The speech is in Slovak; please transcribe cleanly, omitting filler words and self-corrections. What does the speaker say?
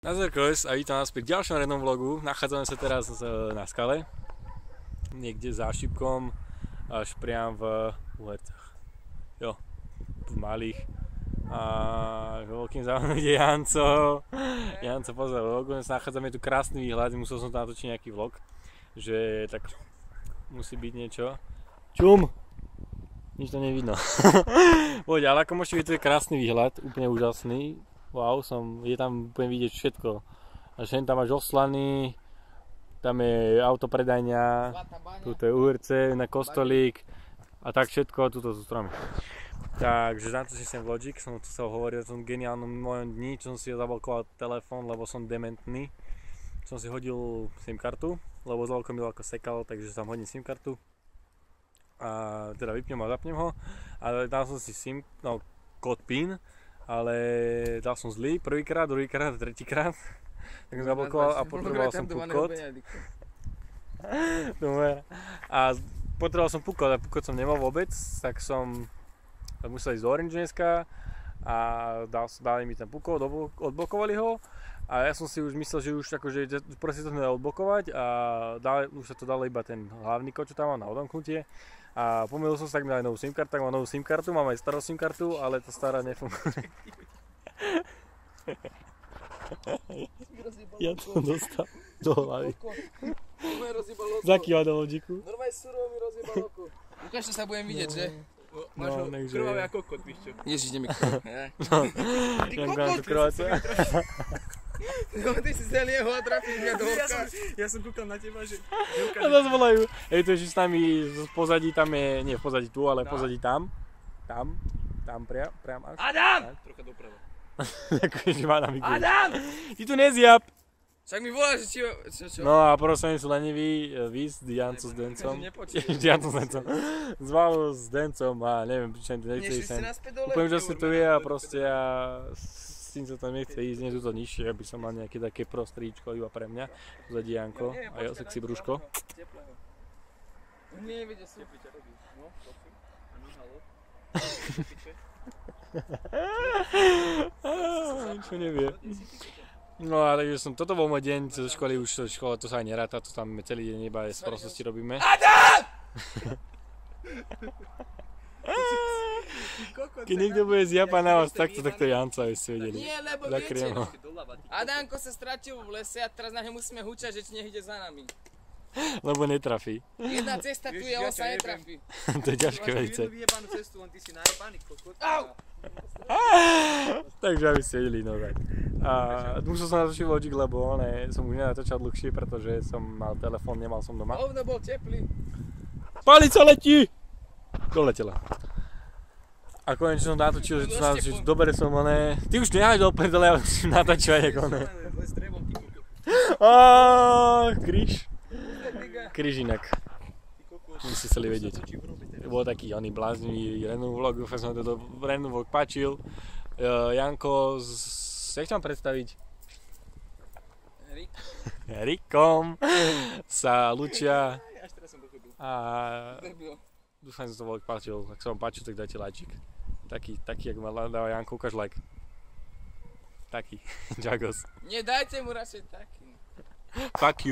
Nazerkos a vítam vás pri ďalšom rednom vlogu. Nachádzame sa teraz na skale, niekde za šipkom, až priam v Uhercach. Jo, v malých. A veľkým záujmom ide Janco. Janco, pozor, vlogu. Nachádzame tu krásny výhľad, musel som tam natočiť nejaký vlog, že tak musí byť niečo. Čum! Nič to nevidno. Poď, ale ako môžete vidieť, to je krásny výhľad, úplne úžasný. Wow, je tam úplne vidieť všetko. Až tam máš Oslany, tam je autopredajňa, tu je Uherce, na kostolík a tak všetko, tuto sú stromy. Takže natočím sem vlogik, som tu sa hovoril o tom geniálnom mojom dni, čo som si zablokoval telefón, lebo som dementný. Som si hodil SIM kartu, lebo zľalko mi ľahko sekalo, takže tam hodím SIM kartu. A teda vypnem a zapnem ho, ale dal som si kód PIN, ale dal som zlý prvýkrát, druhýkrát, tretíkrát, tak som zablokoval a potreboval som pukot. A potreboval som pukot a pukot som nemal vôbec, tak som musel ísť do Orange dneska a dali mi ten pukot, odblokovali ho. A ja som si už myslel, že už akože proste to sme odblokovať a už sa to dalo iba ten hlavný kód, čo tam mám na odomknutie. A pomýlil som sa, tak mi dali novú SIM kartu, tak mám novú SIM kartu, mám aj starú SIM kartu, ale tá stará nefunguje. Ja to dostal do hlavy. Zakýva do logiku. Normálne surovo mi rozjebal oko. Ukáž, čo sa budem vidieť, že? Máš ho krvavé ako kokot, víš čo? Ježiš, ide mi krv. Ty kokot, no ty si chcel jeho a trafíš mňa do oka. Ja som kúkal na teba, že... A nás volajú. Hej, to je, že s nami v pozadí, tam je, nie v pozadí tu, ale v pozadí tam. Tam priam až. Adam! Trocha doprava. Ďakujem, že má nám vykúť. Adam! Ty tu nezjab! Však mi volá, že čo? No a prosím, sú leniví výsť Janco s Dencom. Janco s Dencom. Zval s Dencom a neviem, prečo nechce ísť sem. Úplne, že si tu je a proste ja s tým sa tam nechce ísť, nie sú to nižšie, aby som mal nejaké také prostríčko iba pre mňa. Pozadí Janko a jeho sexy brúško. Nie, vedia si. No, čo nevie. No a takže toto bol môj deň zo školy, už škola to sa aj neráta, to tam celý deň iba z prostosti robíme. Adam! Keď niekto bude zjapať na vás takto, tak to je Janca, aby ste vedeli. Nie, lebo viete, Adamko sa stratil v lese a teraz na ňu musíme hučať, že nech ide za nami. Lebo netrafí. Jedna cesta tu je, on sa netrafí. To je ťažké velice. Vyjebanú cestu, len ty si najebaný kokot. Takže aby ste vedeli, no tak. A musel som natočiť vlogik, lebo som už nenatočal dlhšie, pretože som mal telefón, nemal som doma. Hovno bol teplý. Palica letí! Doletela. A konečne som natočil, že to natočil, dobre som Ty už nehaj do prdele, ja musím natáčať ako Kríž. Krížinak. My si chceli vedieť. To bol taký bláznivý random vlog, dúfam, sa mi to random vlog páčil. Janko jak ťa mám predstaviť? Rikom sa lučia a dúfam, že sa to vlog páčil. Ak sa vám páčil, tak dajte lajčik. Taký, jak ma dáva Janko, ukáž like. Taký, Jagos. Nedajte mu radšej taký. Fuck you.